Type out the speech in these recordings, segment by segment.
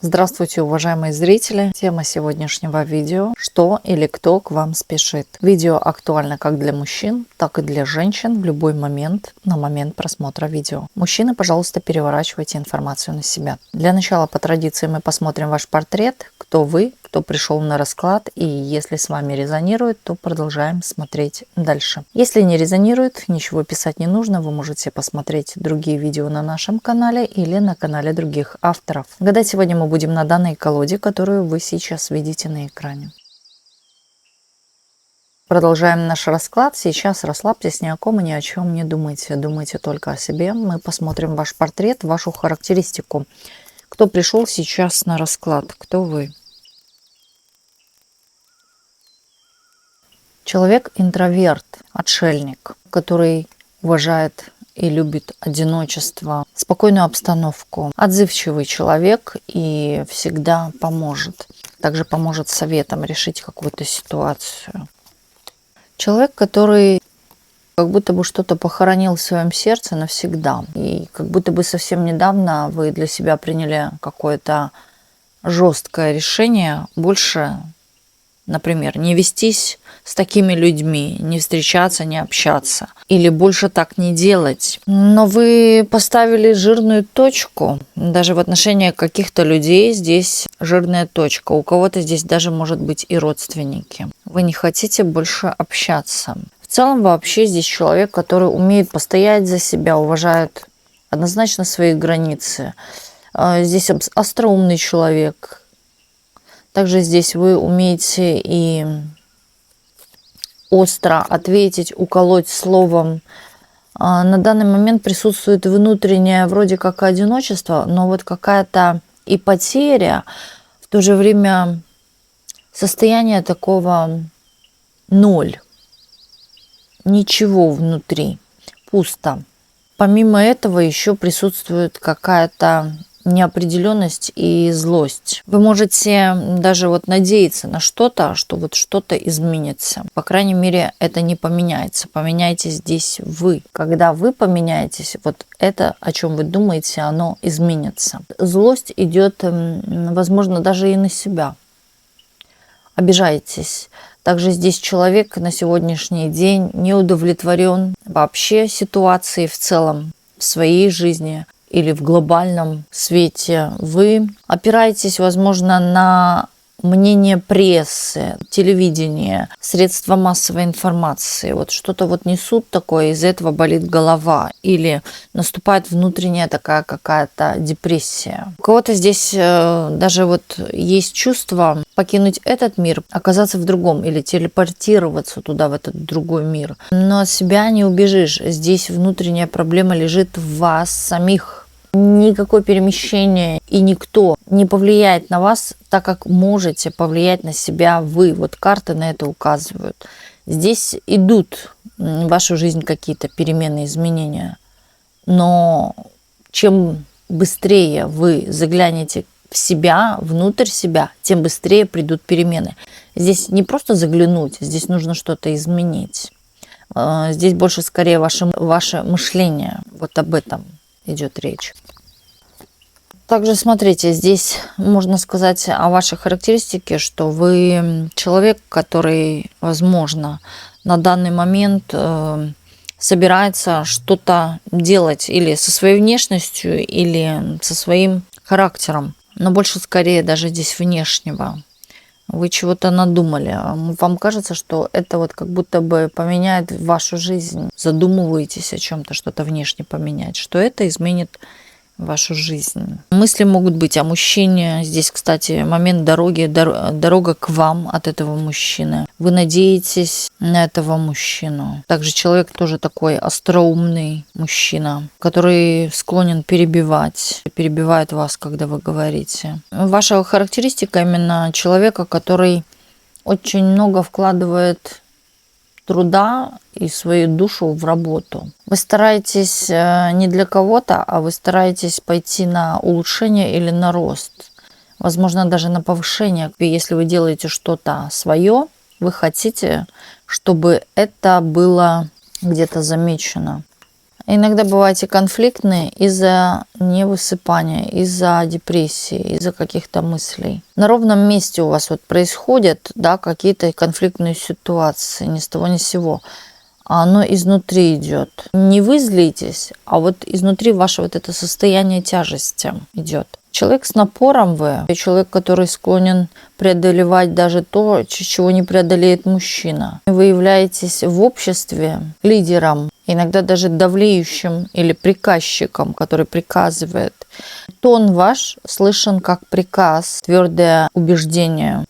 Здравствуйте, уважаемые зрители! Тема сегодняшнего видео – что или кто к вам спешит. Видео актуально как для мужчин, так и для женщин в любой момент на момент просмотра видео. Мужчины, пожалуйста, переворачивайте информацию на себя. Для начала, по традиции, мы посмотрим ваш портрет, кто вы, кто пришел на расклад, и если с вами резонирует, то продолжаем смотреть дальше. Если не резонирует, ничего писать не нужно, вы можете посмотреть другие видео на нашем канале или на канале других авторов. Гадать сегодня мы будем на данной колоде, которую вы сейчас видите на экране. Продолжаем наш расклад. Сейчас расслабьтесь, ни о ком и ни о чем не думайте. Думайте только о себе. Мы посмотрим ваш портрет, вашу характеристику. Кто пришел сейчас на расклад? Кто вы? Человек-интроверт, отшельник, который уважает и любит одиночество, спокойную обстановку, отзывчивый человек и всегда поможет. Также поможет советом решить какую-то ситуацию. Человек, который как будто бы что-то похоронил в своем сердце навсегда. И как будто бы совсем недавно вы для себя приняли какое-то жесткое решение больше, например, не вестись с такими людьми, не встречаться, не общаться. Или больше так не делать. Но вы поставили жирную точку. Даже в отношении каких-то людей здесь жирная точка. У кого-то здесь даже может быть и родственники. Вы не хотите больше общаться. В целом вообще здесь человек, который умеет постоять за себя, уважает однозначно свои границы. Здесь остроумный человек. Также здесь вы умеете и остро ответить, уколоть словом. На данный момент присутствует внутреннее вроде как одиночество, но вот какая-то и потеря, в то же время состояние такого ноль. Ничего внутри, пусто. Помимо этого еще присутствует какая-то неопределенность и злость. Вы можете даже вот надеяться на что-то, что вот что-то изменится. По крайней мере, это не поменяется. Поменяйтесь здесь вы. Когда вы поменяетесь, вот это, о чем вы думаете, оно изменится. Злость идет, возможно, даже и на себя. Обижаетесь. Также здесь человек на сегодняшний день не удовлетворен вообще ситуацией в целом, в своей жизни или в глобальном свете. Вы опираетесь, возможно, на мнение прессы, телевидения, средства массовой информации. Вот что-то вот несут такое, из-за этого болит голова. Или наступает внутренняя такая какая-то депрессия. У кого-то здесь даже вот есть чувство покинуть этот мир, оказаться в другом или телепортироваться туда, в этот другой мир. Но от себя не убежишь. Здесь внутренняя проблема лежит в вас самих. Никакое перемещение и никто не повлияет на вас, так как можете повлиять на себя вы. Вот карты на это указывают. Здесь идут в вашу жизнь какие-то перемены, изменения. Но чем быстрее вы заглянете в себя, внутрь себя, тем быстрее придут перемены. Здесь не просто заглянуть, здесь нужно что-то изменить. Здесь больше скорее ваше мышление. Вот об этом идет речь. Также смотрите, здесь можно сказать о вашей характеристике, что вы человек, который, возможно, на данный момент собирается что-то делать или со своей внешностью, или со своим характером, но больше скорее даже здесь внешнего. Вы чего-то надумали. Вам кажется, что это вот как будто бы поменяет вашу жизнь. Задумываетесь о чем-то, что-то внешне поменять, что это изменит вашу жизнь. Мысли могут быть о мужчине. Здесь, кстати, момент дороги, дорога к вам от этого мужчины. Вы надеетесь на этого мужчину. Также человек тоже такой остроумный мужчина, который склонен перебивает вас, когда вы говорите. Ваша характеристика именно человека, который очень много вкладывает труда и свою душу в работу. Вы стараетесь не для кого-то, а вы стараетесь пойти на улучшение или на рост. Возможно, даже на повышение. Если вы делаете что-то свое, вы хотите, чтобы это было где-то замечено. Иногда бываете конфликтны из-за невысыпания, из-за депрессии, из-за каких-то мыслей. На ровном месте у вас вот происходят, да, какие-то конфликтные ситуации, ни с того ни с сего. А оно изнутри идет. Не вы злитесь, а вот изнутри ваше вот это состояние тяжести идет. Человек с напором вы, человек, который склонен преодолевать даже то, чего не преодолеет мужчина. Вы являетесь в обществе лидером, иногда даже давлеющим или приказчиком, который приказывает. Тон ваш слышен как приказ, твердое убеждение.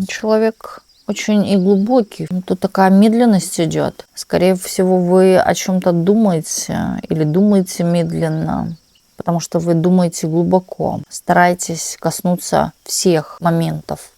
Человек очень и глубокий. Тут такая медленность идет. Скорее всего, вы о чем-то думаете или думаете медленно, потому что вы думаете глубоко. Старайтесь коснуться всех моментов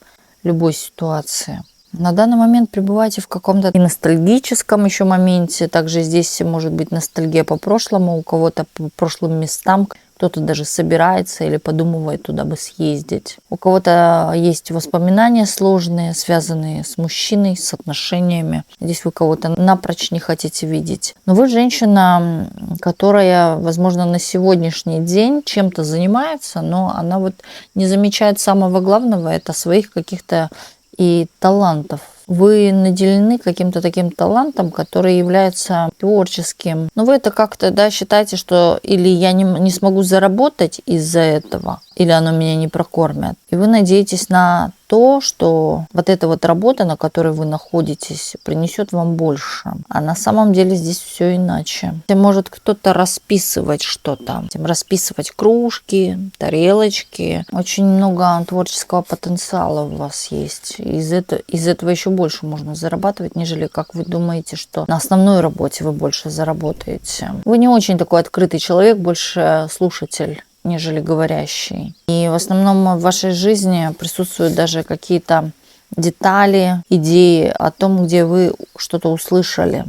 любой ситуации. На данный момент пребываете в каком-то и ностальгическом еще моменте. Также здесь может быть ностальгия по прошлому, у кого-то по прошлым местам. Кто-то даже собирается или подумывает туда бы съездить. У кого-то есть воспоминания сложные, связанные с мужчиной, с отношениями. Здесь вы кого-то напрочь не хотите видеть. Но вы женщина, которая, возможно, на сегодняшний день чем-то занимается, но она вот не замечает самого главного, это своих каких-то и талантов. Вы наделены каким-то таким талантом, который является творческим. Но вы это как-то, да, считаете, что или я не смогу заработать из-за этого, или оно меня не прокормит. И вы надеетесь на то, что вот эта вот работа, на которой вы находитесь, принесет вам больше. А на самом деле здесь все иначе. Может кто-то расписывать что-то, расписывать кружки, тарелочки. Очень много творческого потенциала у вас есть. Из этого еще больше можно зарабатывать, нежели как вы думаете, что на основной работе вы больше заработаете. Вы не очень такой открытый человек, больше слушатель, нежели говорящий. И в основном в вашей жизни присутствуют даже какие-то детали, идеи о том, где вы что-то услышали.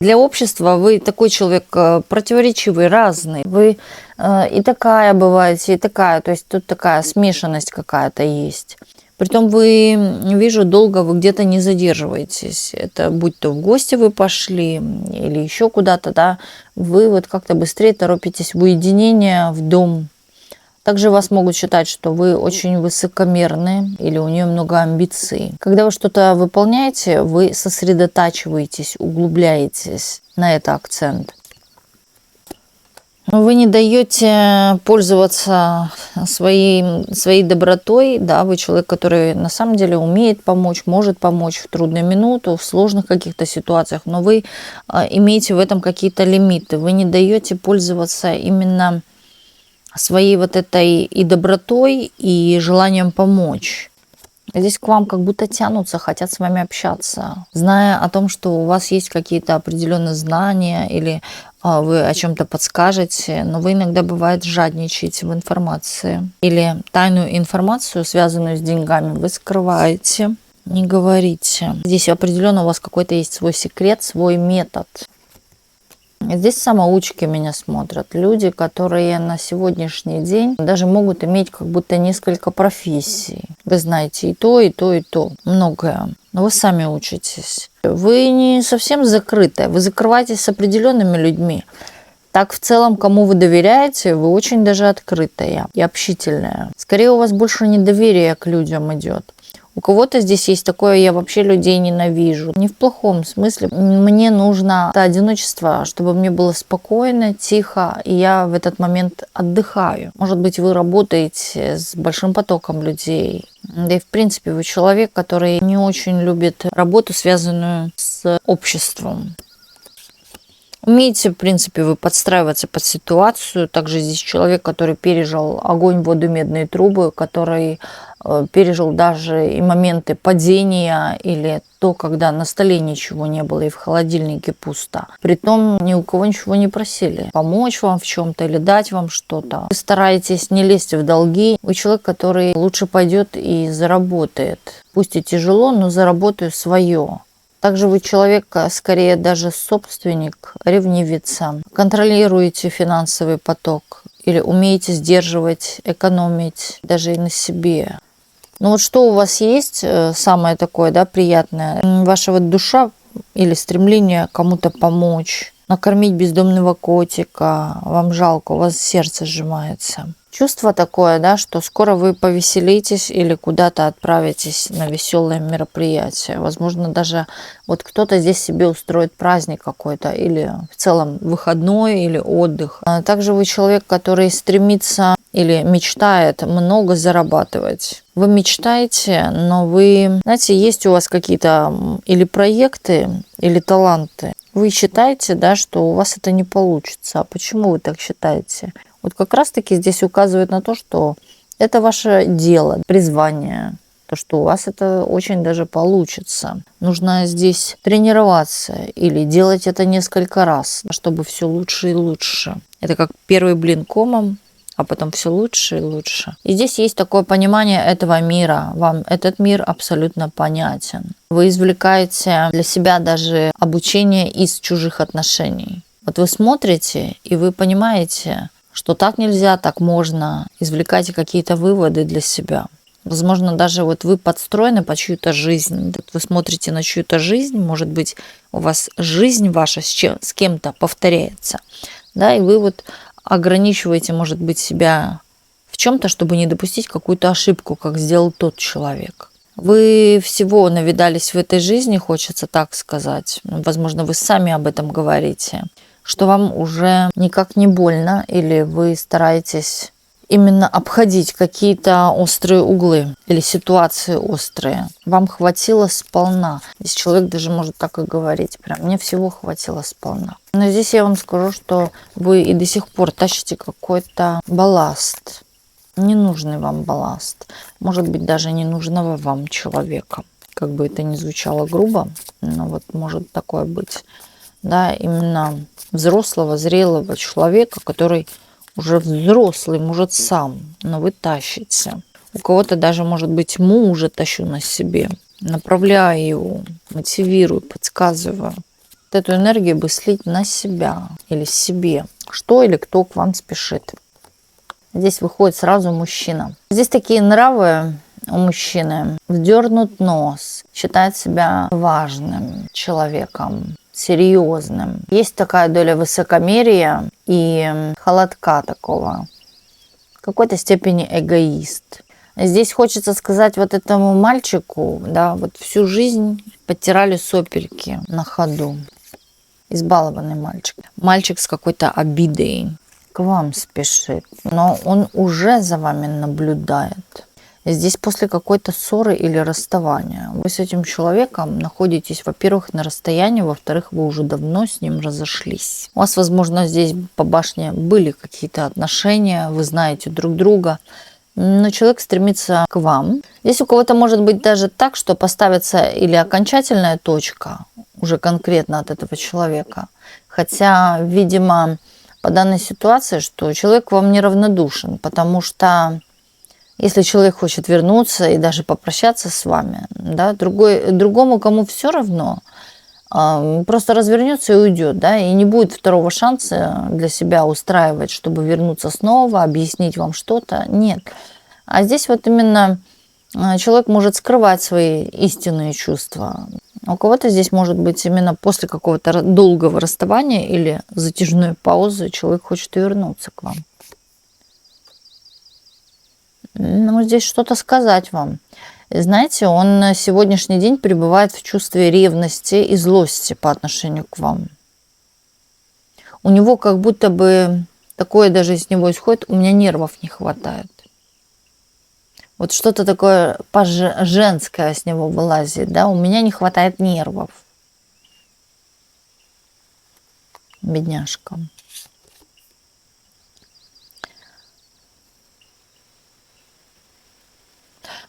Для общества вы такой человек противоречивый, разный. Вы и такая бываете, и такая. То есть тут такая смешанность какая-то есть. Притом вы, вижу, долго вы где-то не задерживаетесь. Это будь то в гости вы пошли или еще куда-то, да, вы вот как-то быстрее торопитесь в уединение, в дом. Также вас могут считать, что вы очень высокомерны или у нее много амбиций. Когда вы что-то выполняете, вы сосредотачиваетесь, углубляетесь, на это акцент. Вы не даете пользоваться своей добротой, да, вы человек, который на самом деле умеет помочь, может помочь в трудную минуту, в сложных каких-то ситуациях, но вы имеете в этом какие-то лимиты, вы не даете пользоваться именно своей вот этой и добротой, и желанием помочь. Здесь к вам как будто тянутся, хотят с вами общаться, зная о том, что у вас есть какие-то определенные знания или вы о чем-то подскажете, но вы иногда, бывает, жадничаете в информации. Или тайную информацию, связанную с деньгами, вы скрываете, не говорите. Здесь определенно у вас какой-то есть свой секрет, свой метод. Здесь самоучки меня смотрят. Люди, которые на сегодняшний день даже могут иметь как будто несколько профессий. Вы знаете и то, и то, и то. Многое. Но вы сами учитесь. Вы не совсем закрытые. Вы закрываетесь с определенными людьми. Так в целом, кому вы доверяете, вы очень даже открытая и общительная. Скорее у вас больше недоверие к людям идет. У кого-то здесь есть такое: я вообще людей ненавижу. Не в плохом смысле. Мне нужно это одиночество, чтобы мне было спокойно, тихо, и я в этот момент отдыхаю. Может быть, вы работаете с большим потоком людей. Да и в принципе вы человек, который не очень любит работу, связанную с обществом. Умеете, в принципе, вы подстраиваться под ситуацию. Также здесь человек, который пережил огонь, воду, медные трубы, который пережил даже и моменты падения или то, когда на столе ничего не было и в холодильнике пусто. Притом ни у кого ничего не просили. Помочь вам в чем-то или дать вам что-то. Вы стараетесь не лезть в долги. Вы человек, который лучше пойдет и заработает. Пусть и тяжело, но заработаю свое. Также вы человек, скорее даже собственник, ревнивица. Контролируете финансовый поток или умеете сдерживать, экономить даже и на себе. Но вот что у вас есть самое такое, да, приятное? Ваша вот душа или стремление кому-то помочь, накормить бездомного котика, вам жалко, у вас сердце сжимается. Чувство такое, да, что скоро вы повеселитесь или куда-то отправитесь на веселое мероприятие. Возможно, даже вот кто-то здесь себе устроит праздник какой-то или в целом выходной или отдых. А также вы человек, который стремится или мечтает много зарабатывать. Вы мечтаете, но вы, знаете, есть у вас какие-то или проекты, или таланты. Вы считаете, да, что у вас это не получится. А почему вы так считаете? Вот как раз-таки здесь указывает на то, что это ваше дело, призвание, то, что у вас это очень даже получится. Нужно здесь тренироваться или делать это несколько раз, чтобы все лучше и лучше. Это как первый блин комом, а потом все лучше и лучше. И здесь есть такое понимание этого мира. Вам этот мир абсолютно понятен. Вы извлекаете для себя даже обучение из чужих отношений. Вот вы смотрите, и вы понимаете, что так нельзя, так можно. Извлекайте какие-то выводы для себя. Возможно, даже вот вы подстроены под чью-то жизнь. Вы смотрите на чью-то жизнь, может быть, у вас жизнь ваша с кем-то повторяется. Да, и вы вот ограничиваете, может быть, себя в чем-то, чтобы не допустить какую-то ошибку, как сделал тот человек. Вы всего навидались в этой жизни, хочется так сказать. Возможно, вы сами об этом говорите, что вам уже никак не больно, или вы стараетесь именно обходить какие-то острые углы или ситуации острые. Вам хватило сполна. Здесь человек даже может так и говорить. Прям мне всего хватило сполна. Но здесь я вам скажу, что вы и до сих пор тащите какой-то балласт. Ненужный вам балласт. Может быть, даже ненужного вам человека. Как бы это ни звучало грубо, но вот может такое быть. Да, именно взрослого, зрелого человека, который уже взрослый, может сам, но вы тащите. У кого-то даже, может быть, мужа тащу на себе, направляю его, мотивирую, подсказываю. Вот эту энергию бы слить на себя или себе. Что или кто к вам спешит. Здесь выходит сразу мужчина. Здесь такие нравы у мужчины. Вдернут нос, считает себя важным человеком, серьезным. Есть такая доля высокомерия и холодка такого. В какой-то степени эгоист. Здесь хочется сказать вот этому мальчику, да, вот всю жизнь подтирали сопельки на ходу. Избалованный мальчик. Мальчик с какой-то обидой к вам спешит, но он уже за вами наблюдает. Здесь после какой-то ссоры или расставания вы с этим человеком находитесь, во-первых, на расстоянии, во-вторых, вы уже давно с ним разошлись. У вас, возможно, здесь по башне были какие-то отношения, вы знаете друг друга, но человек стремится к вам. Здесь у кого-то может быть даже так, что поставится или окончательная точка, уже конкретно от этого человека. Хотя, видимо, по данной ситуации, что человек к вам неравнодушен, потому что если человек хочет вернуться и даже попрощаться с вами, да, другому, кому все равно, просто развернется и уйдет, да, и не будет второго шанса для себя устраивать, чтобы вернуться снова, объяснить вам что-то. Нет. А здесь вот именно человек может скрывать свои истинные чувства. У кого-то здесь может быть именно после какого-то долгого расставания или затяжной паузы человек хочет вернуться к вам. Ну, здесь что-то сказать вам. Знаете, он на сегодняшний день пребывает в чувстве ревности и злости по отношению к вам. У него как будто бы такое даже из него исходит, у меня нервов не хватает. Вот что-то такое женское с него вылазит, да, у меня не хватает нервов. Бедняжка.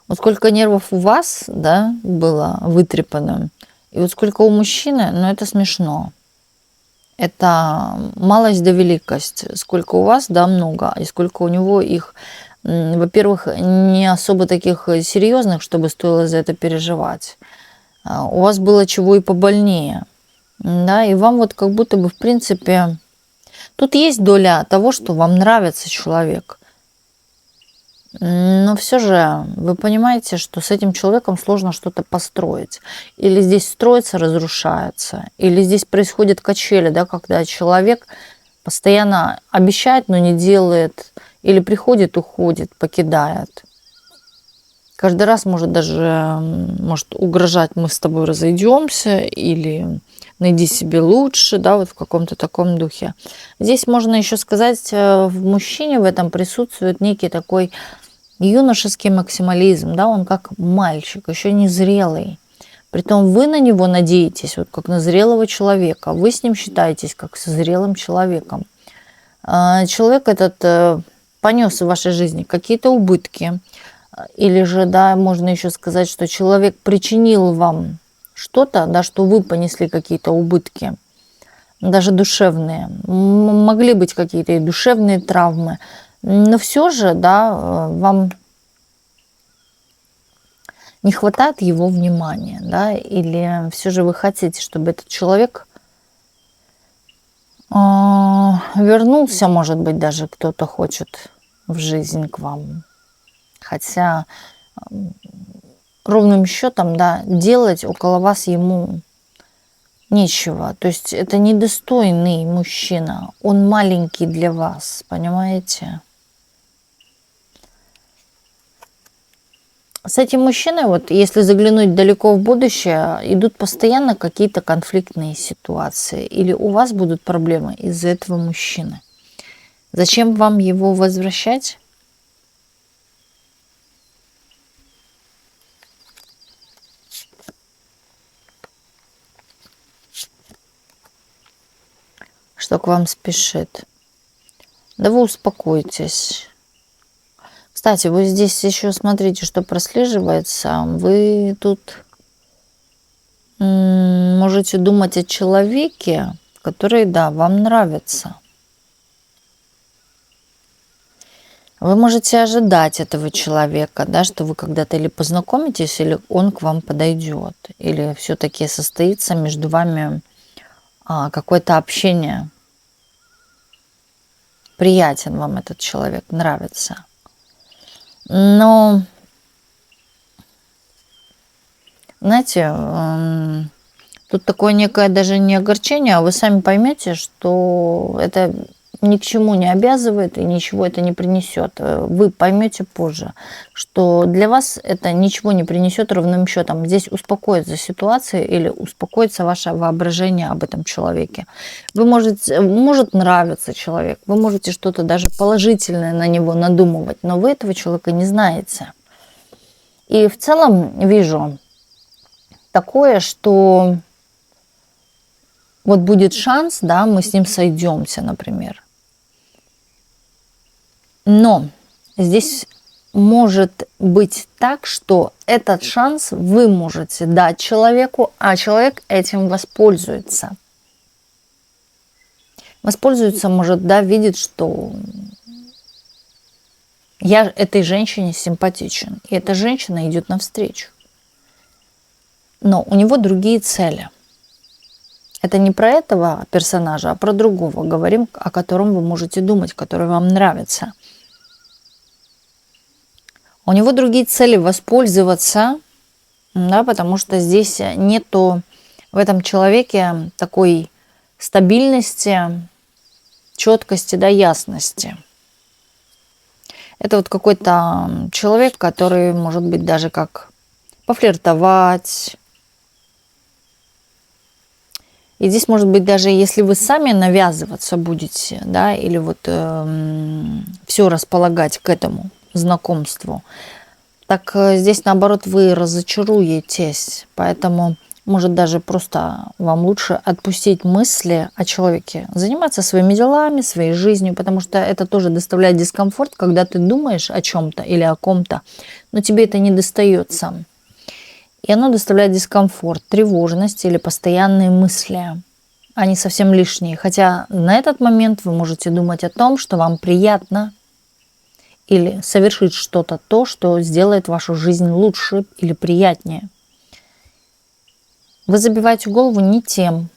Вот сколько нервов у вас, да, было вытрепано, и вот сколько у мужчины, ну это смешно. Это малость да великость. Сколько у вас, да, много, и сколько у него их, во-первых, не особо таких серьезных, чтобы стоило за это переживать. У вас было чего и побольнее, да, и вам вот как будто бы, в принципе, тут есть доля того, что вам нравится человек. Но все же вы понимаете, что с этим человеком сложно что-то построить. Или здесь строится, разрушается, или здесь происходят качели, да, когда человек постоянно обещает, но не делает, или приходит, уходит, покидает. Каждый раз может даже может угрожать: мы с тобой разойдемся, или найди себе лучше, да, вот в каком-то таком духе. Здесь можно еще сказать, в мужчине в этом присутствует некий такой юношеский максимализм, да, он как мальчик, еще не зрелый. Притом вы на него надеетесь, вот как на зрелого человека, вы с ним считаетесь как со зрелым человеком. Человек этот понес в вашей жизни какие-то убытки, или же, да, можно еще сказать, что человек причинил вам что-то, да, что вы понесли какие-то убытки, даже душевные. Могли быть какие-то и душевные травмы, но все же, да, вам не хватает его внимания, да, или все же вы хотите, чтобы этот человек вернулся, может быть, даже кто-то хочет в жизнь к вам. Хотя ровным счетом, да, делать около вас ему нечего. То есть это недостойный мужчина, он маленький для вас, понимаете? С этим мужчиной, вот если заглянуть далеко в будущее, идут постоянно какие-то конфликтные ситуации. Или у вас будут проблемы из-за этого мужчины. Зачем вам его возвращать? Что к вам спешит? Да вы успокойтесь. Кстати, вы здесь еще смотрите, что прослеживается. Вы тут можете думать о человеке, который, да, вам нравится. Вы можете ожидать этого человека, да, что вы когда-то или познакомитесь, или он к вам подойдет, или все-таки состоится между вами какое-то общение. Приятен вам этот человек, нравится. Но, знаете, тут такое некое даже не огорчение, а вы сами поймете, что это ни к чему не обязывает и ничего это не принесет. Вы поймете позже, что для вас это ничего не принесет ровным счетом. Здесь успокоится ситуация или успокоится ваше воображение об этом человеке. Вы может нравиться человек, вы можете что-то даже положительное на него надумывать, но вы этого человека не знаете. И в целом вижу такое, что вот будет шанс, да, мы с ним сойдемся, например. Но здесь может быть так, что этот шанс вы можете дать человеку, а человек этим воспользуется. Воспользуется, может, да, видит, что я этой женщине симпатичен, и эта женщина идет навстречу. Но у него другие цели. Это не про этого персонажа, а про другого. Говорим, о котором вы можете думать, который вам нравится. У него другие цели воспользоваться, да, потому что здесь нету в этом человеке такой стабильности, четкости, да, ясности. Это вот какой-то человек, который может быть даже как пофлиртовать. И здесь может быть даже, если вы сами навязываться будете, да, или вот все располагать к этому знакомству, так здесь наоборот вы разочаруетесь. Поэтому может даже просто вам лучше отпустить мысли о человеке, заниматься своими делами, своей жизнью, потому что это тоже доставляет дискомфорт, когда ты думаешь о чем-то или о ком-то, но тебе это не достается. И оно доставляет дискомфорт, тревожность или постоянные мысли. Они совсем лишние. Хотя на этот момент вы можете думать о том, что вам приятно, или совершить что-то то, что сделает вашу жизнь лучше или приятнее. Вы забиваете голову не тем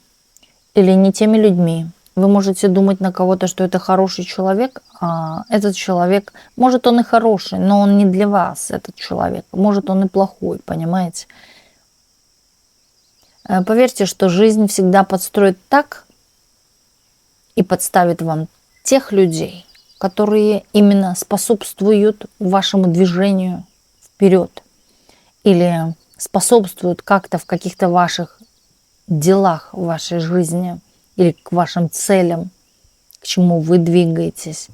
или не теми людьми. Вы можете думать на кого-то, что это хороший человек, а этот человек, может, он и хороший, но он не для вас, этот человек. Может, он и плохой, понимаете? Поверьте, что жизнь всегда подстроит так и подставит вам тех людей, которые именно способствуют вашему движению вперед или способствуют как-то в каких-то ваших делах в вашей жизни или к вашим целям, к чему вы двигаетесь.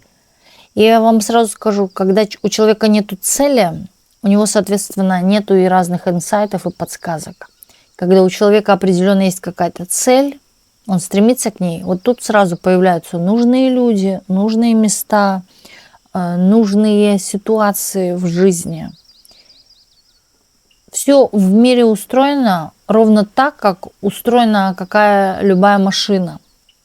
И я вам сразу скажу, когда у человека нету цели, у него, соответственно, нету и разных инсайтов и подсказок. Когда у человека определенно есть какая-то цель, он стремится к ней, вот тут сразу появляются нужные люди, нужные места, нужные ситуации в жизни. Все в мире устроено ровно так, как устроена любая машина.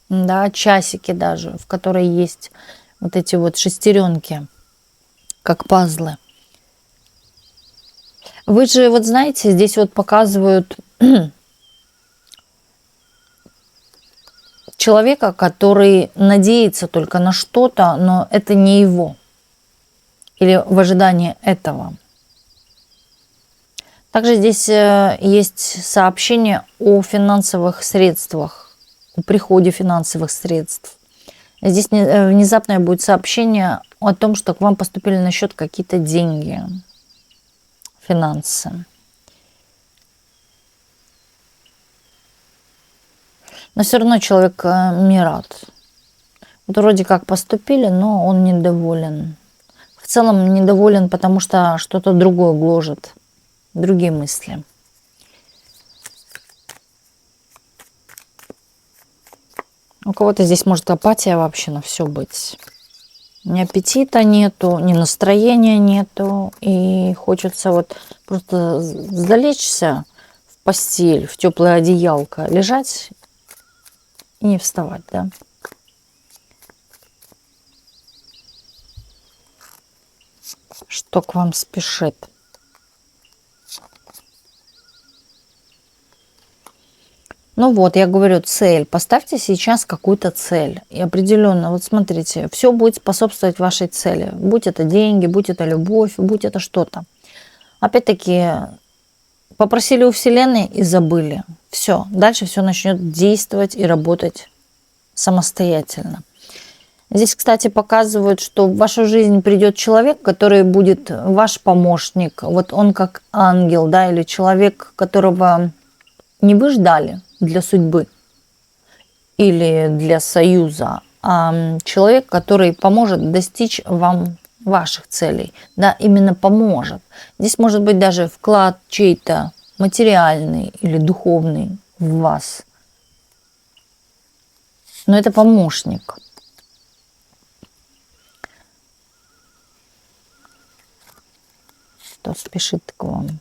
Да, часики даже, в которой есть вот эти вот шестеренки, как пазлы. Вы же вот знаете, здесь вот показывают человека, который надеется только на что-то, но это не его. Или в ожидании этого. Также здесь есть сообщение о финансовых средствах, о приходе финансовых средств. Здесь внезапное будет сообщение о том, что к вам поступили на счет какие-то деньги, финансы. Но все равно человек не рад. Вот вроде как поступили, но он недоволен. В целом недоволен, потому что что-то другое гложет, другие мысли. У кого-то здесь может апатия вообще на все быть. Ни аппетита нету, ни настроения нету. И хочется вот просто залечься в постель, в теплое одеялко, лежать и не вставать, да. Что к вам спешит? Ну вот, я говорю, цель. Поставьте сейчас какую-то цель. И определенно, вот смотрите, все будет способствовать вашей цели. Будь это деньги, будь это любовь, будь это что-то. Опять-таки, попросили у Вселенной и забыли. Все, дальше все начнет действовать и работать самостоятельно. Здесь, кстати, показывают, что в вашу жизнь придет человек, который будет ваш помощник. Вот он как ангел, да, или человек, которого не вы ждали для судьбы или для союза, а человек, который поможет достичь вам ваших целей, да, именно поможет. Здесь может быть даже вклад чей-то материальный или духовный в вас. Но это помощник. Кто спешит к вам?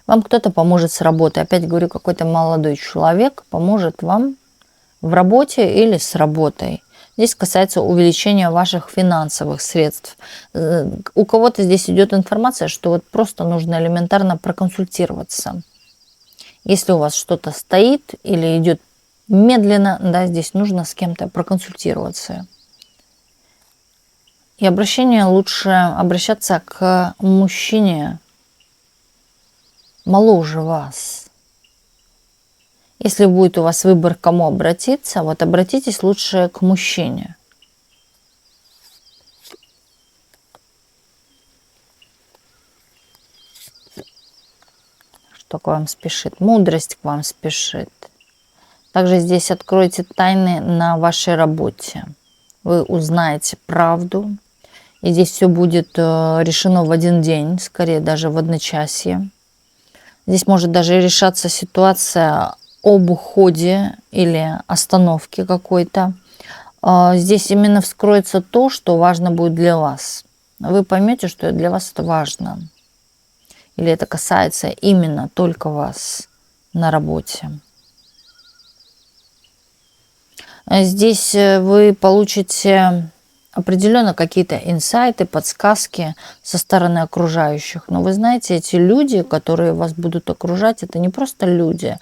Вам кто-то поможет с работой. Опять говорю, какой-то молодой человек поможет вам в работе или с работой. Здесь касается увеличения ваших финансовых средств. У кого-то здесь идет информация, что вот просто нужно элементарно проконсультироваться. Если у вас что-то стоит или идет медленно, да, здесь нужно с кем-то проконсультироваться. И обращение лучше обращаться к мужчине моложе вас. Если будет у вас выбор, к кому обратиться, вот обратитесь лучше к мужчине. Что к вам спешит? Мудрость к вам спешит. Также здесь откройте тайны на вашей работе. Вы узнаете правду. И здесь все будет решено в один день, скорее даже в одночасье. Здесь может даже решаться ситуация об уходе или остановке какой-то. Здесь именно вскроется то, что важно будет для вас. Вы поймете, что для вас это важно. Или это касается именно только вас на работе. Здесь вы получите определенно какие-то инсайты, подсказки со стороны окружающих. Но вы знаете, эти люди, которые вас будут окружать, это не просто люди.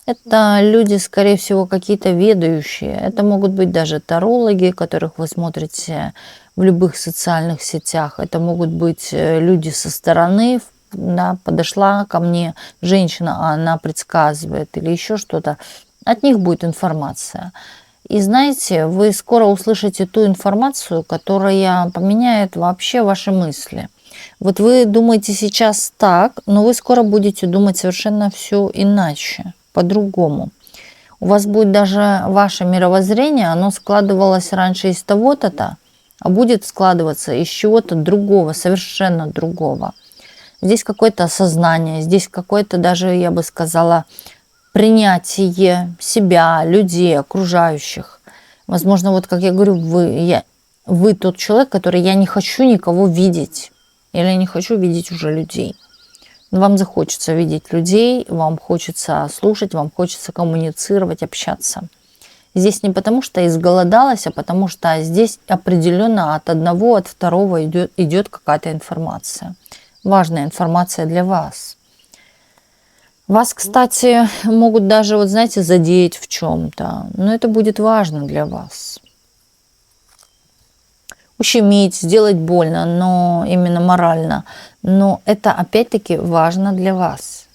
Это люди, скорее всего, какие-то ведающие. Это могут быть даже тарологи, которых вы смотрите в любых социальных сетях. Это могут быть люди со стороны. Да, подошла ко мне женщина, а она предсказывает или еще что-то. От них будет информация. И знаете, вы скоро услышите ту информацию, которая поменяет вообще ваши мысли. Вот вы думаете сейчас так, но вы скоро будете думать совершенно все иначе, по-другому. У вас будет даже ваше мировоззрение, оно складывалось раньше из того-то, а будет складываться из чего-то другого, совершенно другого. Здесь какое-то осознание, здесь какое-то даже, я бы сказала, принятие себя, людей, окружающих. Возможно, вот как я говорю, вы тот человек, который я не хочу никого видеть. Или я не хочу видеть уже людей. Вам захочется видеть людей, вам хочется слушать, вам хочется коммуницировать, общаться. Здесь не потому, что изголодалась, а потому что здесь определенно от одного, от второго идет какая-то информация. Важная информация для вас. Вас, кстати, могут даже, вот знаете, задеть в чем-то, но это будет важно для вас. Ущемить, сделать больно, но именно морально. Но это опять-таки важно для вас.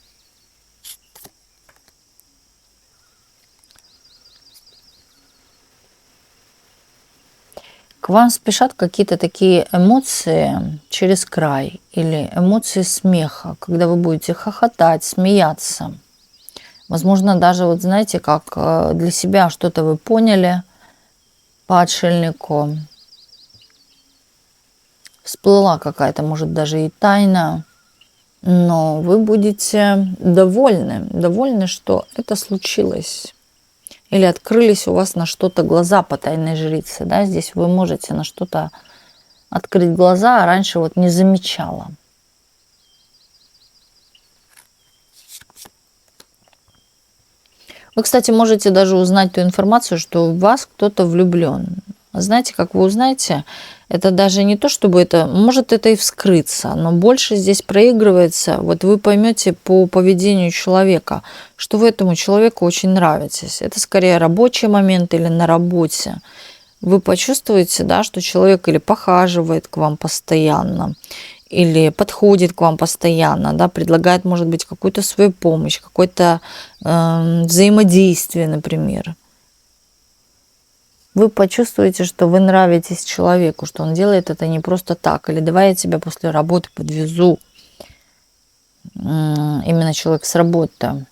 К вам спешат какие-то такие эмоции через край или эмоции смеха, когда вы будете хохотать, смеяться. Возможно, даже, вот знаете, как для себя что-то вы поняли по отшельнику. Всплыла какая-то, может, даже и тайна, но вы будете довольны, что это случилось. Или открылись у вас на что-то глаза по тайной жрице. Да? Здесь вы можете на что-то открыть глаза, а раньше вот не замечала. Вы, кстати, можете даже узнать ту информацию, что в вас кто-то влюблен. Знаете, как вы узнаете, это даже не то, чтобы это, может это и вскрыться, но больше здесь проигрывается, вот вы поймете по поведению человека, что вы этому человеку очень нравитесь. Это скорее рабочий момент или на работе. Вы почувствуете, да, что человек или похаживает к вам постоянно, или подходит к вам постоянно, да, предлагает, может быть, какую-то свою помощь, какое-то взаимодействие, например. Вы почувствуете, что вы нравитесь человеку, что он делает это не просто так. Или давай я тебя после работы подвезу. Именно человек с работы.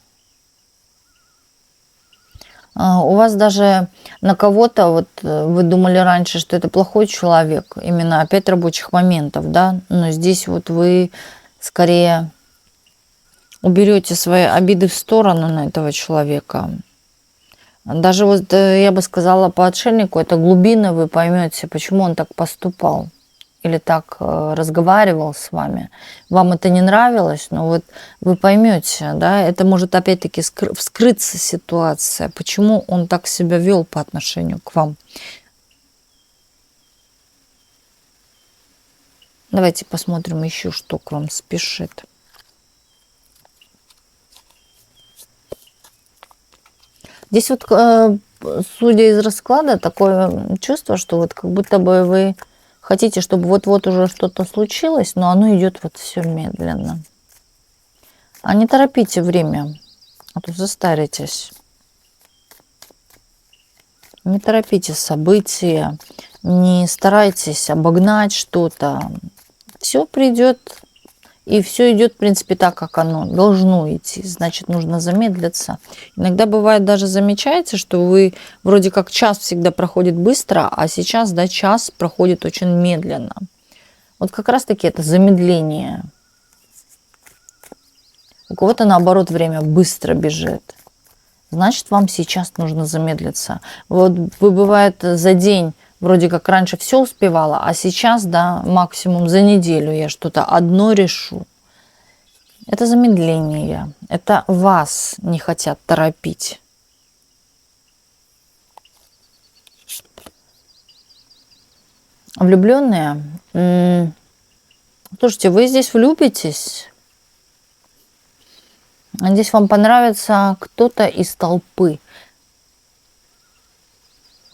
У вас даже на кого-то, вот вы думали раньше, что это плохой человек, именно опять рабочих моментов, да, но здесь вот вы скорее уберете свои обиды в сторону на этого человека. Даже вот я бы сказала по отшельнику, это глубина, вы поймете, почему он так поступал или так разговаривал с вами. Вам это не нравилось, но вот вы поймете, да, это может опять-таки вскрыться ситуация, почему он так себя вел по отношению к вам. Давайте посмотрим еще, что к вам спешит. Здесь вот, судя из расклада, такое чувство, что вот как будто бы вы хотите, чтобы вот-вот уже что-то случилось, но оно идет вот все медленно. А не торопите время, а то застаритесь. Не торопите события, не старайтесь обогнать что-то. Все придет, и все идет, в принципе, так, как оно должно идти. Значит, нужно замедлиться. Иногда бывает даже замечаете, что вы вроде как час всегда проходит быстро, а сейчас, да, час проходит очень медленно. Вот как раз-таки это замедление. У кого-то, наоборот, время быстро бежит. Значит, вам сейчас нужно замедлиться. Вот вы, бывает, за день вроде как раньше все успевала, а сейчас, да, максимум за неделю я что-то одно решу. Это замедление. Это вас не хотят торопить. Влюбленные? Слушайте, вы здесь влюбитесь. Здесь вам понравится кто-то из толпы.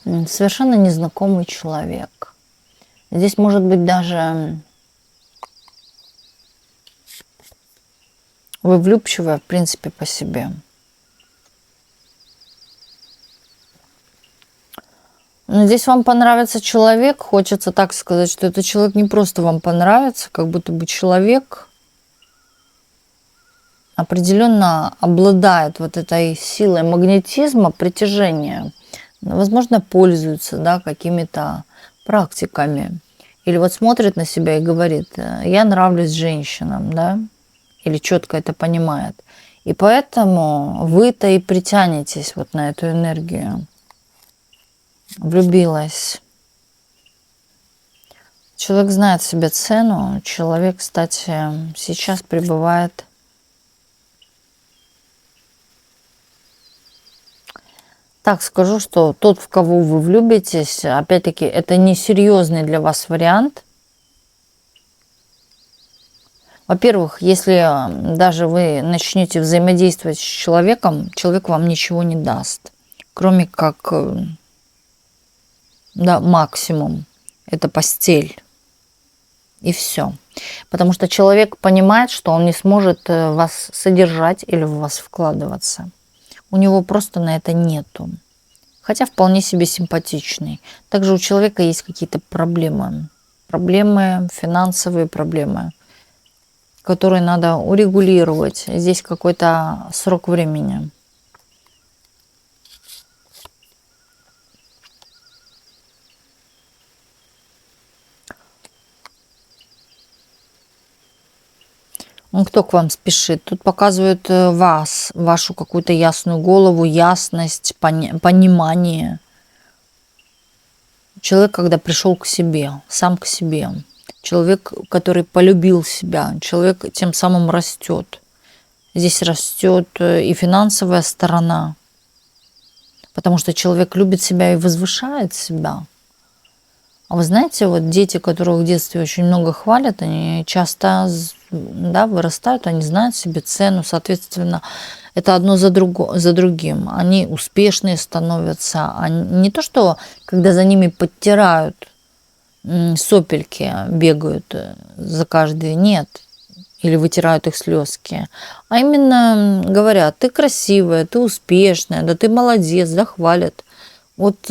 Совершенно незнакомый человек. Здесь может быть даже вы влюбчивая, в принципе, по себе. Но здесь вам понравится человек, хочется так сказать, что этот человек не просто вам понравится, как будто бы человек определенно обладает вот этой силой магнетизма, притяжения. Возможно, пользуется, да, какими-то практиками. Или вот смотрит на себя и говорит: я нравлюсь женщинам, да, или четко это понимает. И поэтому вы-то и притянетесь вот на эту энергию. Влюбилась. Человек знает себе цену. Человек, кстати, сейчас пребывает так скажу, что тот, в кого вы влюбитесь, опять-таки, это не серьезный для вас вариант. Во-первых, если даже вы начнете взаимодействовать с человеком, человек вам ничего не даст, кроме как, да, максимум. Это постель. И все. Потому что человек понимает, что он не сможет вас содержать или в вас вкладываться. У него просто на это нету. Хотя вполне себе симпатичный. Также у человека есть какие-то проблемы. Проблемы, финансовые проблемы, которые надо урегулировать. Здесь какой-то срок времени. Ну, кто к вам спешит? Тут показывают вас, вашу какую-то ясную голову, ясность, понимание. Человек, когда пришел к себе, сам к себе. Человек, который полюбил себя. Человек тем самым растет. Здесь растет и финансовая сторона. Потому что человек любит себя и возвышает себя. А вы знаете, вот дети, которых в детстве очень много хвалят, они часто, да, вырастают, они знают себе цену, соответственно, это одно за другим. Они успешные становятся. Они, не то, что когда за ними подтирают, сопельки бегают за каждый, нет, или вытирают их слезки, а именно говорят: ты красивая, ты успешная, да ты молодец, да, хвалят. Вот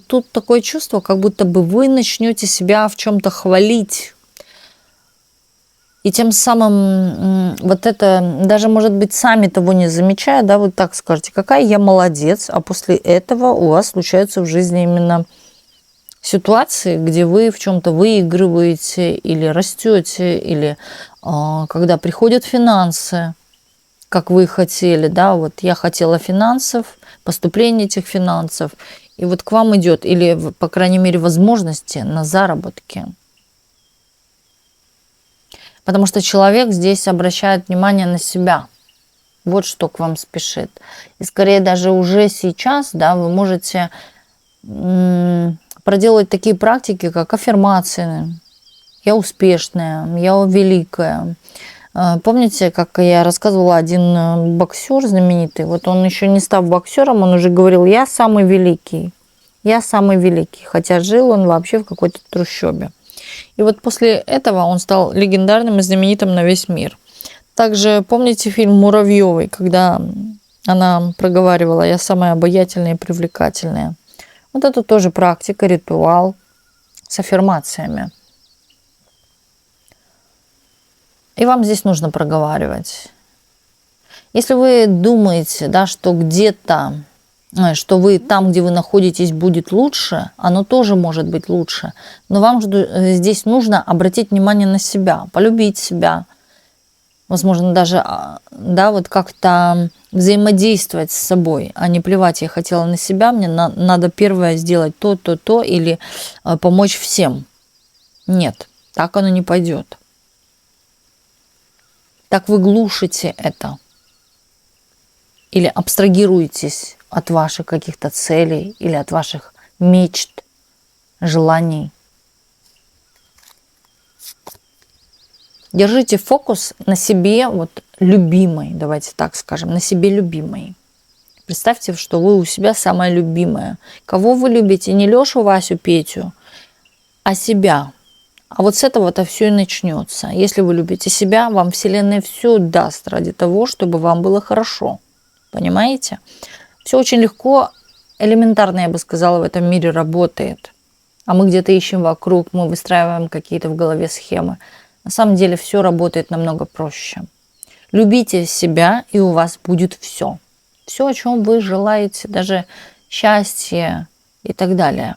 тут такое чувство, как будто бы вы начнете себя в чем-то хвалить. И тем самым вот это, даже, может быть, сами того не замечая, да, вот так скажете: какая я молодец, а после этого у вас случаются в жизни именно ситуации, где вы в чем-то выигрываете или растете, или когда приходят финансы, как вы хотели, да, вот я хотела финансов, поступление этих финансов, и вот к вам идет, или, по крайней мере, возможности на заработки. Потому что человек здесь обращает внимание на себя. Вот что к вам спешит. И скорее даже уже сейчас, да, вы можете проделать такие практики, как аффирмации. Я успешная, я великая. Помните, как я рассказывала, один боксер знаменитый, вот он еще не став боксером, он уже говорил: я самый великий, хотя жил он вообще в какой-то трущобе. И вот после этого он стал легендарным и знаменитым на весь мир. Также помните фильм Муравьевой, когда она проговаривала: я самая обаятельная и привлекательная. Вот это тоже практика, ритуал с аффирмациями. И вам здесь нужно проговаривать. Если вы думаете, да, что где-то, что вы там, где вы находитесь, будет лучше, оно тоже может быть лучше. Но вам здесь нужно обратить внимание на себя, полюбить себя. Возможно, даже, да, вот как-то взаимодействовать с собой, а не плевать, я хотела на себя, мне надо первое сделать то, или помочь всем. Нет, так оно не пойдет. Так вы глушите это. Или абстрагируетесь от ваших каких-то целей или от ваших мечт, желаний. Держите фокус на себе вот любимой, давайте так скажем, на себе любимой. Представьте, что вы у себя самая любимая. Кого вы любите? Не Лешу, Васю, Петю, а себя. А вот с этого-то все и начнется. Если вы любите себя, вам Вселенная все даст ради того, чтобы вам было хорошо. Понимаете? Все очень легко, элементарно, я бы сказала, в этом мире работает. А мы где-то ищем вокруг, мы выстраиваем какие-то в голове схемы. На самом деле все работает намного проще. Любите себя, и у вас будет все. Все, о чем вы желаете, даже счастье и так далее.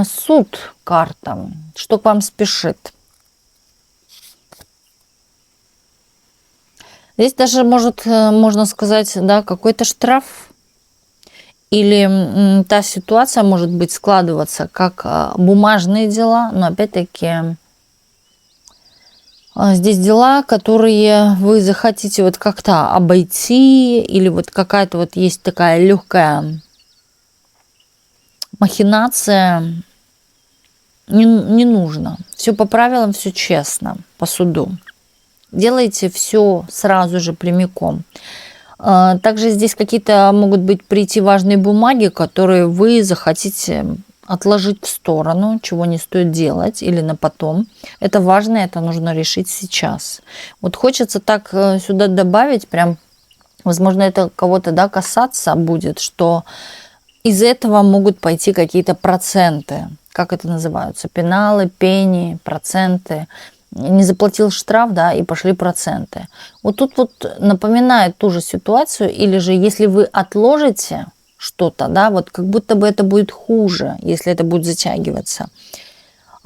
Суд, карта. Что к вам спешит? Здесь даже можно сказать, да, какой-то штраф. Или та ситуация может быть складываться как бумажные дела, но опять-таки здесь дела, которые вы захотите вот как-то обойти, или вот какая-то вот есть такая легкая махинация. Не нужно. Все по правилам, все честно, по суду. Делайте все сразу же прямиком. Также здесь какие-то могут быть прийти важные бумаги, которые вы захотите отложить в сторону, чего не стоит делать, или на потом. Это важно, это нужно решить сейчас. Вот хочется так сюда добавить, прям, возможно, это кого-то, да, касаться будет, что из этого могут пойти какие-то проценты. Как это называются? Пеналы, пени, проценты. Не заплатил штраф, да, и пошли проценты. Вот тут вот напоминает ту же ситуацию, или же если вы отложите что-то, да, вот как будто бы это будет хуже, если это будет затягиваться.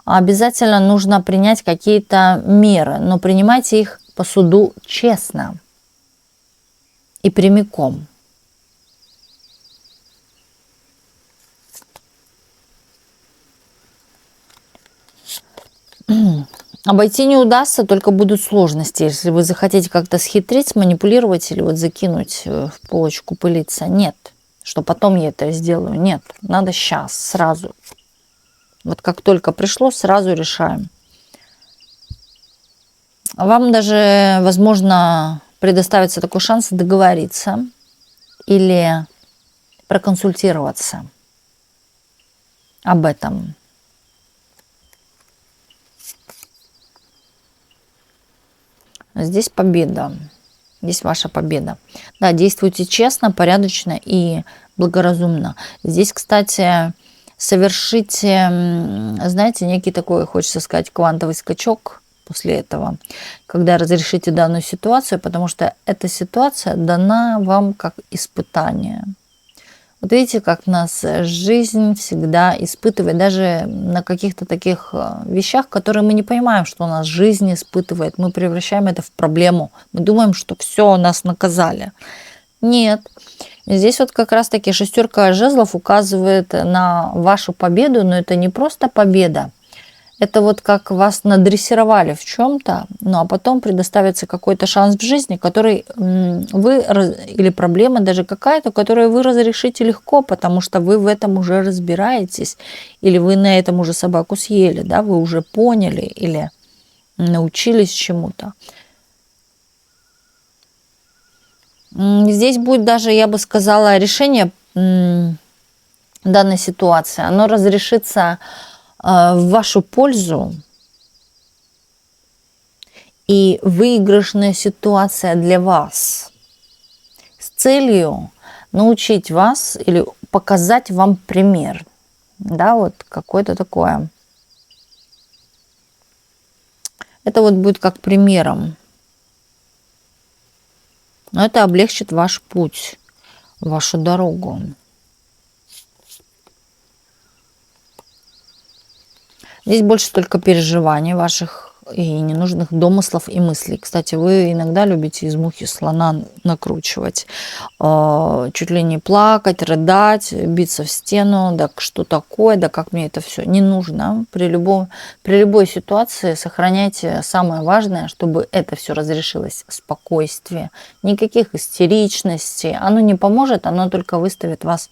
Обязательно нужно принять какие-то меры, но принимайте их по суду честно и прямиком. Обойти не удастся, только будут сложности. Если вы захотите как-то схитрить, сманипулировать или вот закинуть в полочку пылиться. Нет, что потом я это сделаю. Нет, надо сейчас, сразу. Вот как только пришло, сразу решаем. Вам даже, возможно, предоставится такой шанс договориться или проконсультироваться об этом. Здесь победа. Здесь ваша победа. Да, действуйте честно, порядочно и благоразумно. Здесь, кстати, совершите, знаете, некий такой, хочется сказать, квантовый скачок после этого, когда разрешите данную ситуацию, потому что эта ситуация дана вам как испытание. Вот видите, как нас жизнь всегда испытывает, даже на каких-то таких вещах, которые мы не понимаем, что нас жизнь испытывает. Мы превращаем это в проблему. Мы думаем, что все, нас наказали. Нет. Здесь вот как раз-таки шестерка жезлов указывает на вашу победу, но это не просто победа. Это вот как вас надрессировали в чем-то, ну а потом предоставится какой-то шанс в жизни, который вы, или проблема даже какая-то, которую вы разрешите легко, потому что вы в этом уже разбираетесь, или вы на этом уже собаку съели, да, вы уже поняли или научились чему-то. Здесь будет даже, я бы сказала, решение данной ситуации. Оно разрешится в вашу пользу, и выигрышная ситуация для вас с целью научить вас или показать вам пример. Да, вот какое-то такое. Это вот будет как примером. Но это облегчит ваш путь, вашу дорогу. Здесь больше только переживаний ваших и ненужных домыслов и мыслей. Кстати, вы иногда любите из мухи слона накручивать. Чуть ли не плакать, рыдать, биться в стену. Да что такое, да как мне это все. Не нужно. При любой ситуации сохраняйте самое важное, чтобы это все разрешилось. Спокойствие. Никаких истеричностей. Оно не поможет, оно только выставит вас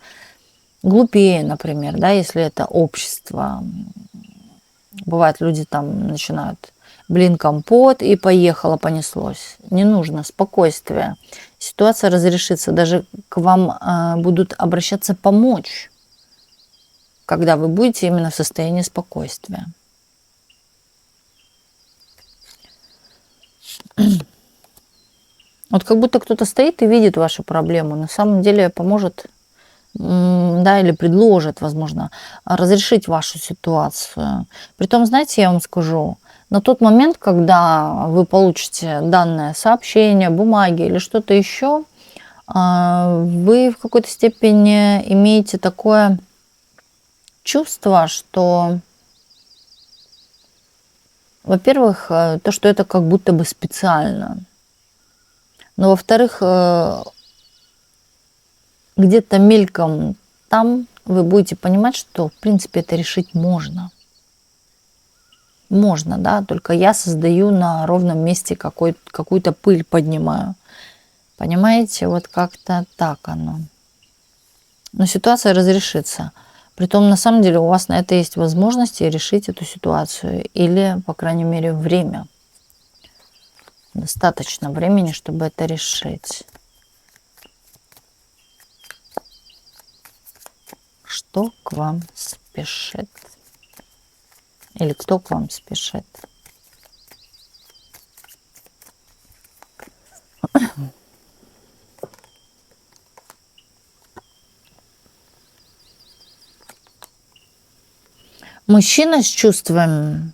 глупее, например, да, если это общество. Бывает, люди там начинают: блин, компот, и поехало, понеслось. Не нужно, спокойствие. Ситуация разрешится, даже к вам будут обращаться помочь, когда вы будете именно в состоянии спокойствия. Вот как будто кто-то стоит и видит вашу проблему, на самом деле поможет, да, или предложит, возможно, разрешить вашу ситуацию. Притом, знаете, я вам скажу, на тот момент, когда вы получите данное сообщение, бумаги или что-то еще, вы в какой-то степени имеете такое чувство, что, во-первых, то, что это как будто бы специально. Но, во-вторых, где-то мельком там вы будете понимать, что, в принципе, это решить можно. Можно, да, только я создаю на ровном месте какую-то пыль поднимаю. Понимаете, вот как-то так оно. Но ситуация разрешится. Притом, на самом деле, у вас на это есть возможности решить эту ситуацию. Или, по крайней мере, время. Достаточно времени, чтобы это решить. Что к вам спешит? Или кто к вам спешит? Мужчина с чувствами,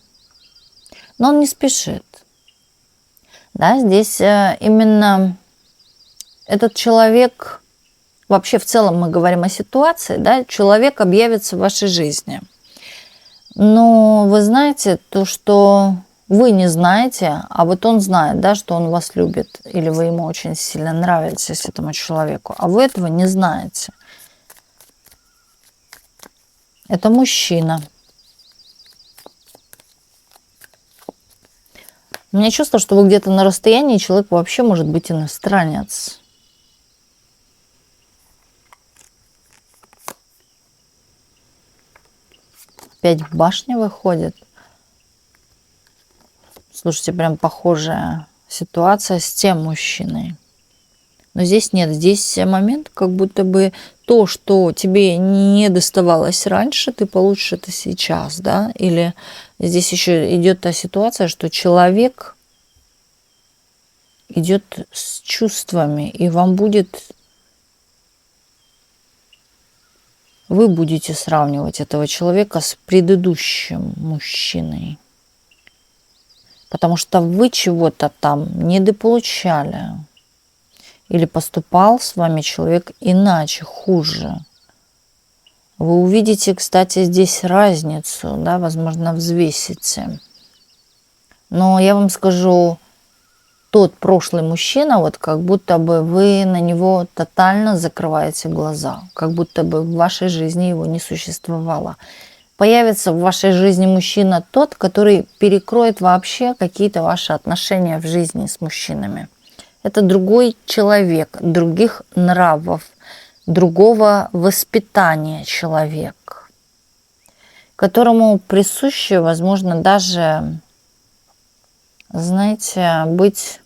но он не спешит. Да, здесь именно этот человек, вообще в целом мы говорим о ситуации, да, человек объявится в вашей жизни. Но вы знаете то, что вы не знаете, а вот он знает, да, что он вас любит, или вы ему очень сильно нравитесь, этому человеку, а вы этого не знаете. Это мужчина. У меня чувство, что вы где-то на расстоянии, человек вообще может быть иностранец. Опять башня выходит. Слушайте, прям похожая ситуация с тем мужчиной. Но здесь нет, здесь момент, как будто бы то, что тебе не доставалось раньше, ты получишь это сейчас, да? Или здесь еще идет та ситуация, что человек идет с чувствами, и вам будет... Вы будете сравнивать этого человека с предыдущим мужчиной. Потому что вы чего-то там недополучали. Или поступал с вами человек иначе, хуже. Вы увидите, кстати, здесь разницу, да, возможно, взвесите. Но я вам скажу, тот прошлый мужчина, вот как будто бы вы на него тотально закрываете глаза, как будто бы в вашей жизни его не существовало. Появится в вашей жизни мужчина тот, который перекроет вообще какие-то ваши отношения в жизни с мужчинами. Это другой человек, других нравов, другого воспитания человек, которому присуще, возможно, даже, знаете, быть...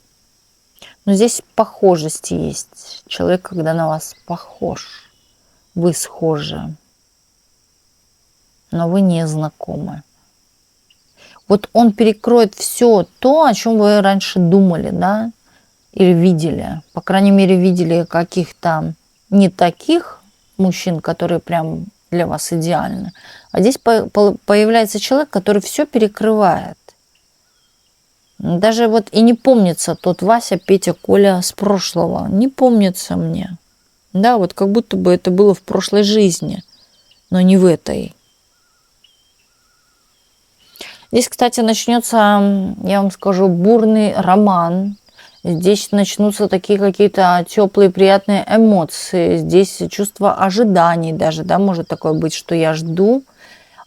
Но здесь похожесть есть. Человек, когда на вас похож, вы схожи, но вы не знакомы. Вот он перекроет все то, о чем вы раньше думали, да, или видели. По крайней мере, видели каких-то не таких мужчин, которые прям для вас идеальны. А здесь появляется человек, который все перекрывает. Даже вот и не помнится тот Вася, Петя, Коля с прошлого. Не помнится мне. Да, вот как будто бы это было в прошлой жизни, но не в этой. Здесь, кстати, начнется, я вам скажу, бурный роман. Здесь начнутся такие какие-то теплые, приятные эмоции. Здесь чувство ожиданий даже, да, может такое быть, что я жду.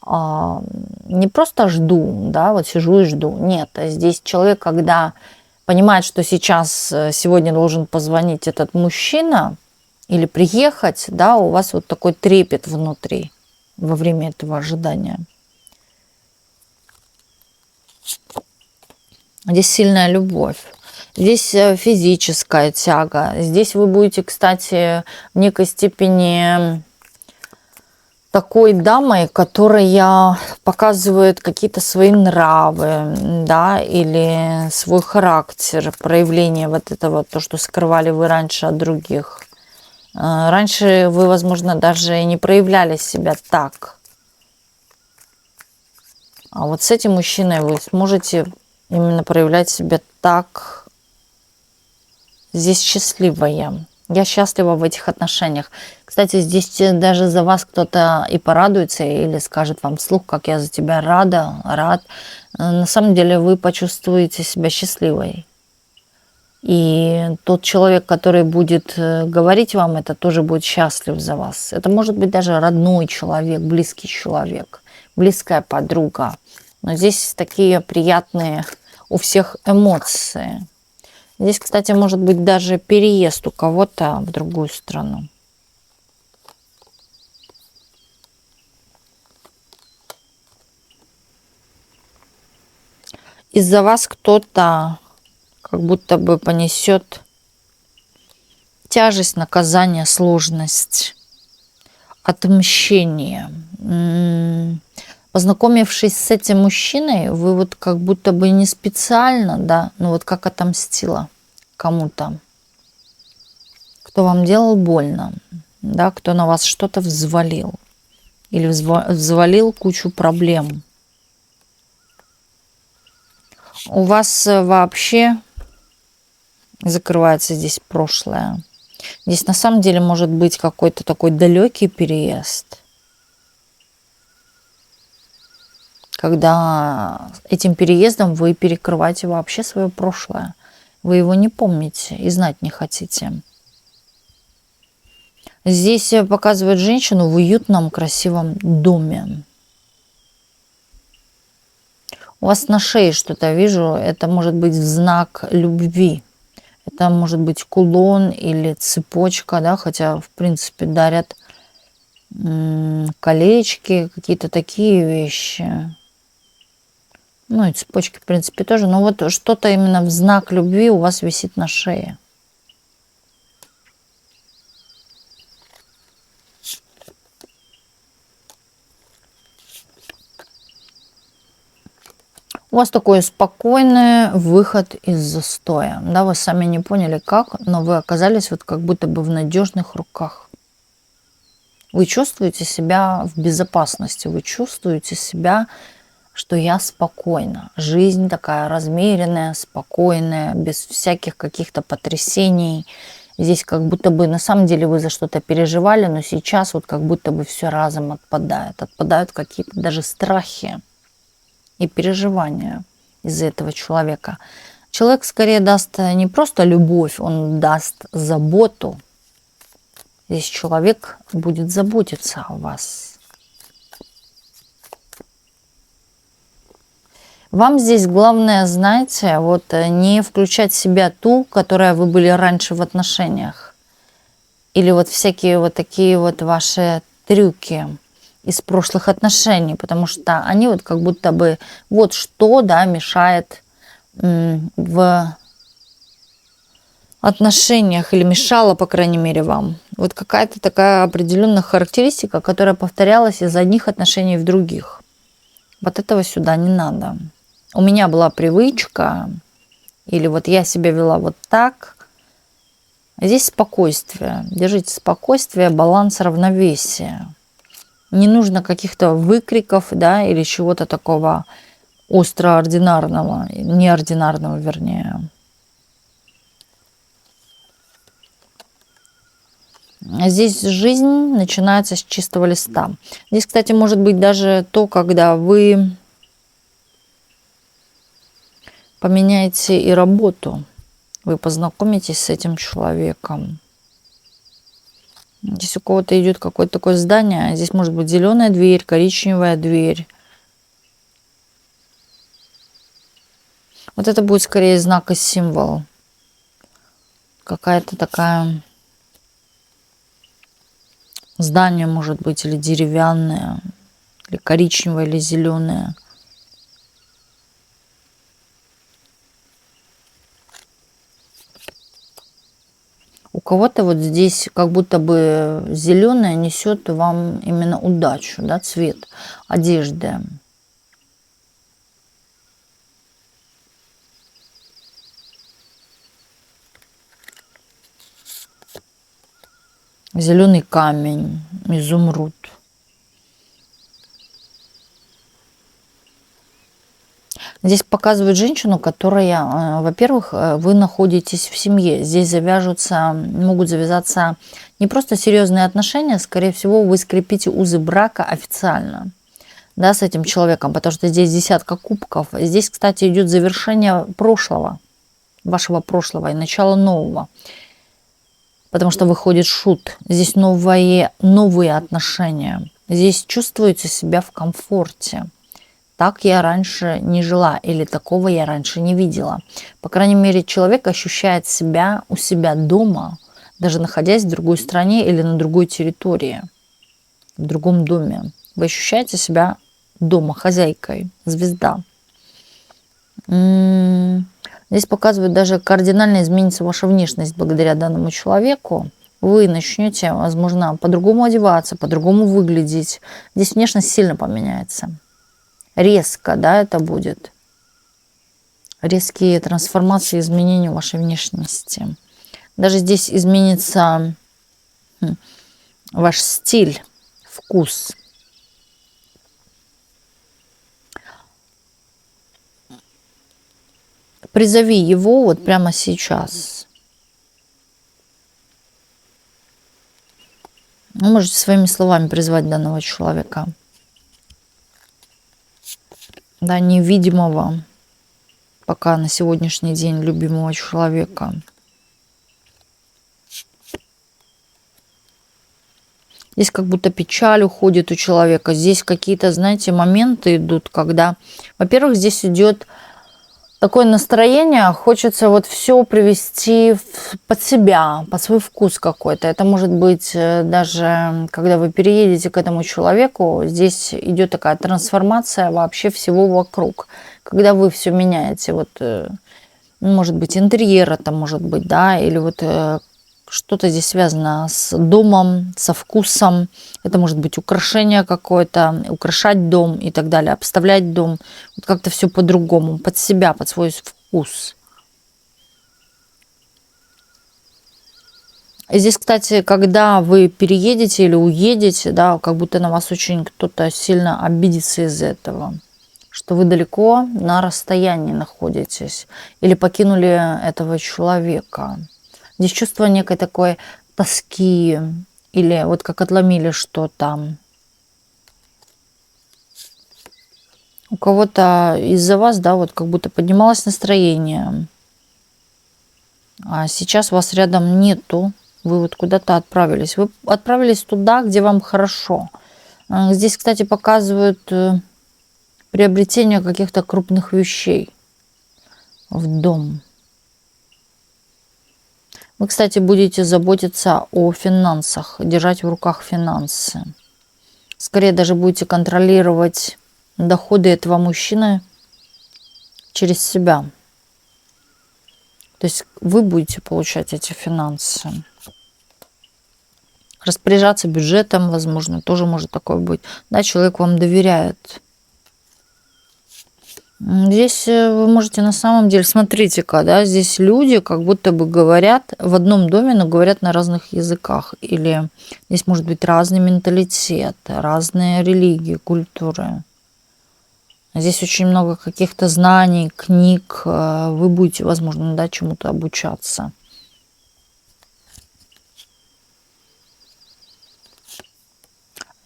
Не просто жду, да, вот сижу и жду. Нет, здесь человек, когда понимает, что сегодня должен позвонить этот мужчина или приехать, да, у вас вот такой трепет внутри во время этого ожидания. Здесь сильная любовь. Здесь физическая тяга. Здесь вы будете, кстати, в некой степени такой дамой, которая показывает какие-то свои нравы, да, или свой характер, проявление вот этого, то, что скрывали вы раньше от других. Раньше вы, возможно, даже и не проявляли себя так. А вот с этим мужчиной вы сможете именно проявлять себя так. Здесь счастливая. Я счастлива в этих отношениях. Кстати, здесь даже за вас кто-то и порадуется, или скажет вам вслух, как я за тебя рада, рад. На самом деле вы почувствуете себя счастливой. И тот человек, который будет говорить вам это, тоже будет счастлив за вас. Это может быть даже родной человек, близкий человек, близкая подруга. Но здесь такие приятные у всех эмоции. Здесь, кстати, может быть даже переезд у кого-то в другую страну. Из-за вас кто-то как будто бы понесет тяжесть, наказание, сложность, отмщение. Познакомившись с этим мужчиной, вы вот как будто бы не специально, да, ну вот как отомстила кому-то, кто вам делал больно, да, кто на вас что-то взвалил или взвалил кучу проблем. У вас вообще закрывается здесь прошлое. Здесь на самом деле может быть какой-то такой далекий переезд, когда этим переездом вы перекрываете вообще свое прошлое. Вы его не помните и знать не хотите. Здесь показывают женщину в уютном, красивом доме. У вас на шее что-то вижу, это может быть в знак любви. Это может быть кулон или цепочка, да, хотя, в принципе, дарят колечки, какие-то такие вещи. Ну и цепочки, в принципе, тоже. Но вот что-то именно в знак любви у вас висит на шее. У вас такой спокойный выход из застоя. Да, вы сами не поняли как, но вы оказались вот как будто бы в надежных руках. Вы чувствуете себя в безопасности, вы чувствуете себя, что я спокойна. Жизнь такая размеренная, спокойная, без всяких каких-то потрясений. Здесь как будто бы на самом деле вы за что-то переживали, но сейчас вот как будто бы все разом отпадает. Отпадают какие-то даже страхи и переживания из-за этого человека. Человек скорее даст не просто любовь, он даст заботу. Здесь человек будет заботиться о вас. Вам здесь главное, знаете, вот не включать в себя ту, которая вы были раньше в отношениях. Или вот всякие вот такие вот ваши трюки из прошлых отношений, потому что они вот как будто бы вот что, да, мешает в отношениях или мешало, по крайней мере, вам. Вот какая-то такая определенная характеристика, которая повторялась из одних отношений в других. Вот этого сюда не надо. У меня была привычка, или вот я себя вела вот так. Здесь спокойствие. Держите спокойствие, баланс, равновесие. Не нужно каких-то выкриков, да, или чего-то такого остроординарного, неординарного, вернее. Здесь жизнь начинается с чистого листа. Здесь, кстати, может быть даже то, когда вы поменяете и работу. Вы познакомитесь с этим человеком. Здесь у кого-то идет какое-то такое здание. Здесь может быть зеленая дверь, коричневая дверь. Вот это будет скорее знак и символ. Какая-то такая... Здание может быть или деревянное, или коричневое, или зеленое. кого-то вот здесь как будто бы зеленое несет вам именно удачу, да, цвет одежды. Зеленый камень, изумруд. Здесь показывают женщину, которая, во-первых, вы находитесь в семье. Здесь могут завязаться не просто серьезные отношения, скорее всего, вы скрепите узы брака официально, да, с этим человеком, потому что здесь десятка кубков. Здесь, кстати, идет завершение прошлого, вашего прошлого и начало нового. Потому что выходит шут. Здесь новые отношения. Здесь чувствуете себя в комфорте. Так я раньше не жила, или такого я раньше не видела. По крайней мере, человек ощущает себя у себя дома, даже находясь в другой стране или на другой территории, в другом доме. Вы ощущаете себя дома, хозяйкой, звезда. Здесь показывают, даже кардинально изменится ваша внешность благодаря данному человеку. Вы начнете, возможно, по-другому одеваться, по-другому выглядеть. Здесь внешность сильно поменяется. Резко, да, это будет. Резкие трансформации, изменения вашей внешности. Даже здесь изменится ваш стиль, вкус. Призови его вот прямо сейчас. Вы можете своими словами призвать данного человека. Да, невидимого пока на сегодняшний день любимого человека. Здесь как будто печаль уходит у человека. Здесь какие-то, знаете, моменты идут, когда, во-первых, здесь идет такое настроение, хочется вот все привести под себя, под свой вкус какой-то. Это может быть даже, когда вы переедете к этому человеку, здесь идет такая трансформация вообще всего вокруг. Когда вы все меняете, вот, может быть, интерьер это может быть, да, или вот что-то здесь связано с домом, со вкусом. Это может быть украшение какое-то, украшать дом и так далее, обставлять дом. Вот как-то все по-другому, под себя, под свой вкус. И здесь, кстати, когда вы переедете или уедете, да, как будто на вас очень кто-то сильно обидится из этого, что вы далеко на расстоянии находитесь или покинули этого человека. Здесь чувство некой такой тоски или вот как отломили что-то. У кого-то из-за вас, да, вот как будто поднималось настроение, а сейчас вас рядом нету. Вы вот куда-то отправились. Вы отправились туда, где вам хорошо. Здесь, кстати, показывают приобретение каких-то крупных вещей в дом. Вы, кстати, будете заботиться о финансах, держать в руках финансы. Скорее даже будете контролировать доходы этого мужчины через себя. То есть вы будете получать эти финансы. Распоряжаться бюджетом, возможно, тоже может такое быть. Да, человек вам доверяет. Здесь вы можете на самом деле, смотрите-ка, да, здесь люди как будто бы говорят в одном доме, но говорят на разных языках. Или здесь может быть разный менталитет, разные религии, культуры. Здесь очень много каких-то знаний, книг. Вы будете, возможно, да, чему-то обучаться.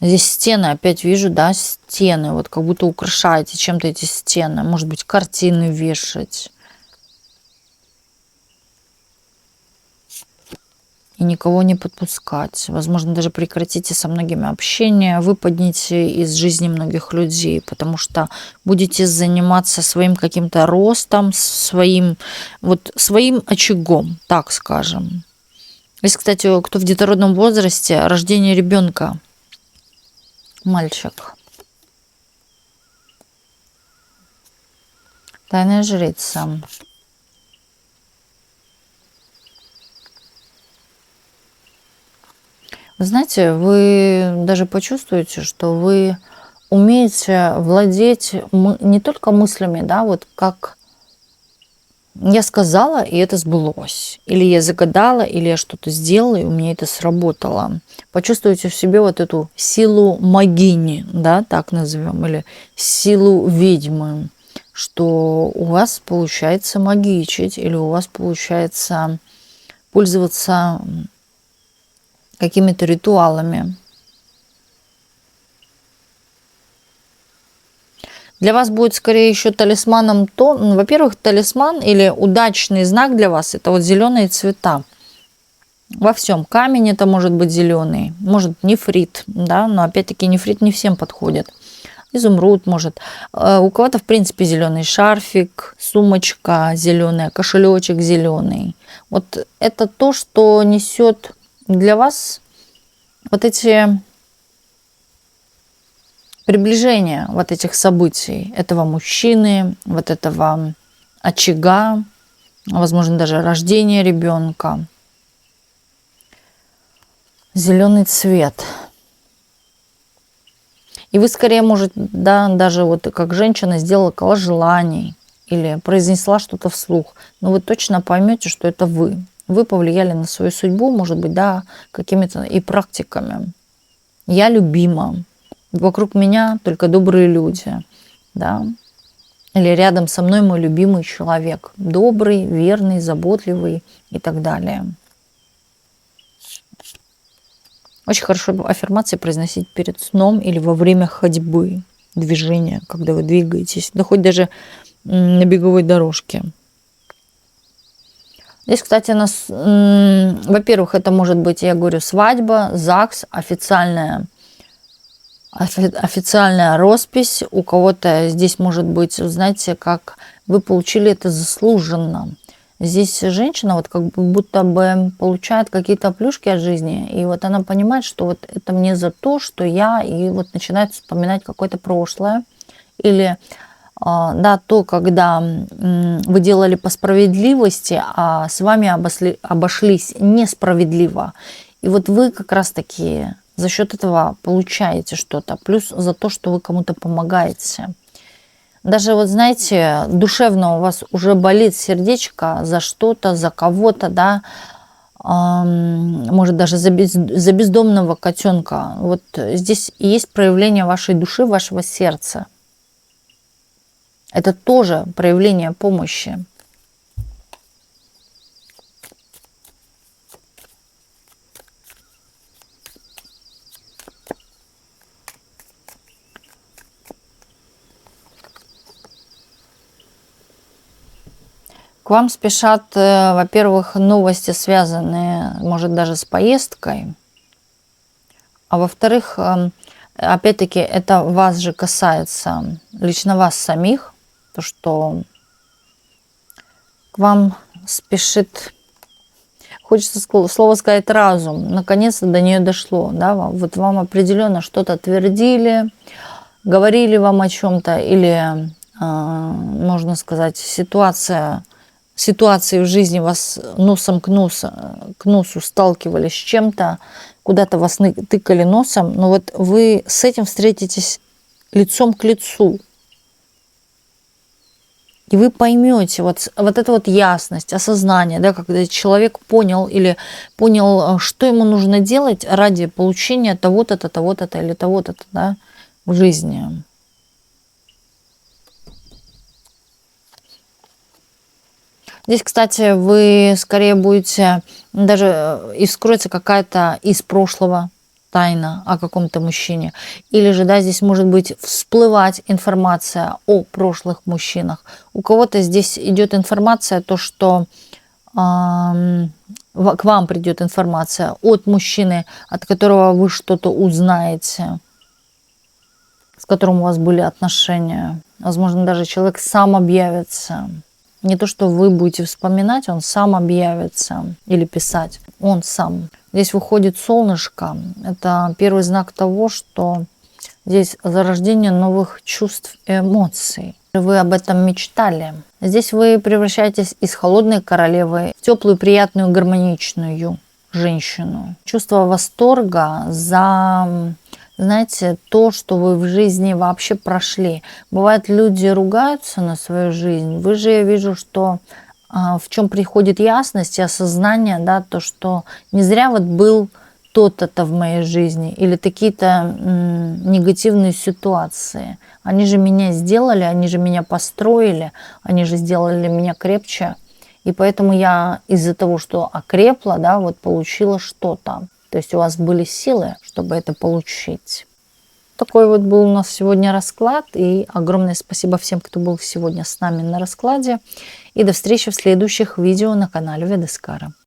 Здесь стены, опять вижу, да, стены. Вот как будто украшаете чем-то эти стены. Может быть, картины вешать. И никого не подпускать. Возможно, даже прекратите со многими общение, выпадните из жизни многих людей, потому что будете заниматься своим каким-то ростом, своим очагом, так скажем. Здесь, кстати, кто в детородном возрасте, рождение ребенка. Мальчик. Тайная жрица. Вы знаете, вы даже почувствуете, что вы умеете владеть не только мыслями, да, вот как я сказала, и это сбылось. Или я загадала, или я что-то сделала, и у меня это сработало. Почувствуйте в себе вот эту силу могини, да, так назовем, или силу ведьмы, что у вас получается магичить, или у вас получается пользоваться какими-то ритуалами. Для вас будет скорее еще талисманом то, ну, во-первых, талисман или удачный знак для вас это вот зеленые цвета. Во всем. Камень это может быть зеленый, может нефрит, да, но опять-таки нефрит не всем подходит. Изумруд может. У кого-то, в принципе, зеленый шарфик, сумочка зеленая, кошелечек зеленый. Вот это то, что несет для вас вот эти приближение вот этих событий, этого мужчины, вот этого очага, возможно, даже рождения ребенка. Зеленый цвет. И вы скорее, может, да, даже вот как женщина сделала коллаж желаний или произнесла что-то вслух, но вы точно поймете, что это вы. Вы повлияли на свою судьбу, может быть, да, какими-то и практиками. Я любима. Вокруг меня только добрые люди, да. Или рядом со мной мой любимый человек. Добрый, верный, заботливый и так далее. Очень хорошо аффирмации произносить перед сном или во время ходьбы, движения, когда вы двигаетесь, да хоть даже на беговой дорожке. Здесь, кстати, во-первых, это может быть, я говорю, свадьба, ЗАГС, официальная роспись. У кого-то здесь может быть, знаете, как вы получили это заслуженно. Здесь женщина вот как будто бы получает какие-то плюшки от жизни, и вот она понимает, что вот это мне за то, что я, и вот начинает вспоминать какое-то прошлое. Или да, то, когда вы делали по справедливости, а с вами обошлись несправедливо. И вот вы как раз-таки за счет этого получаете что-то. Плюс за то, что вы кому-то помогаете. Даже вот знаете, душевно у вас уже болит сердечко за что-то, за кого-то, да, может даже за бездомного котенка. Вот здесь и есть проявление вашей души, вашего сердца. Это тоже проявление помощи. К вам спешат, во-первых, новости, связанные, может, даже с поездкой. А во-вторых, опять-таки, это вас же касается, лично вас самих, то, что к вам спешит, хочется слово сказать, разум. Наконец-то до нее дошло. Да? Вот вам определенно что-то твердили, говорили вам о чем-то, или, можно сказать, ситуации в жизни вас носом к носу сталкивали с чем-то, куда-то вас тыкали носом, но вот вы с этим встретитесь лицом к лицу. И вы поймете вот эту вот ясность, осознание, да, когда человек понял, что ему нужно делать ради получения того-то, того-то или того-то, да, в жизни. Здесь, кстати, вы скорее будете, даже и вскроется какая-то из прошлого тайна о каком-то мужчине. Или же, да, здесь может быть всплывать информация о прошлых мужчинах. У кого-то здесь идет информация, то, что к вам придет информация от мужчины, от которого вы что-то узнаете, с которым у вас были отношения. Возможно, даже человек сам объявится. Не то, что вы будете вспоминать, он сам объявится или писать, он сам. Здесь выходит солнышко. Это первый знак того, что здесь зарождение новых чувств и эмоций. Вы об этом мечтали. Здесь вы превращаетесь из холодной королевы в теплую, приятную, гармоничную. женщину. Чувство восторга за, знаете, то, что вы в жизни вообще прошли. Бывает, люди ругаются на свою жизнь. Вы же, я вижу, что в чем приходит ясность и осознание, да, то, что не зря вот был то-то в моей жизни или такие-то негативные ситуации. Они же меня сделали, они же меня построили, они же сделали меня крепче. И поэтому я из-за того, что окрепла, да, вот получила что-то. То есть у вас были силы, чтобы это получить. Такой вот был у нас сегодня расклад. И огромное спасибо всем, кто был сегодня с нами на раскладе. И до встречи в следующих видео на канале Ведескара.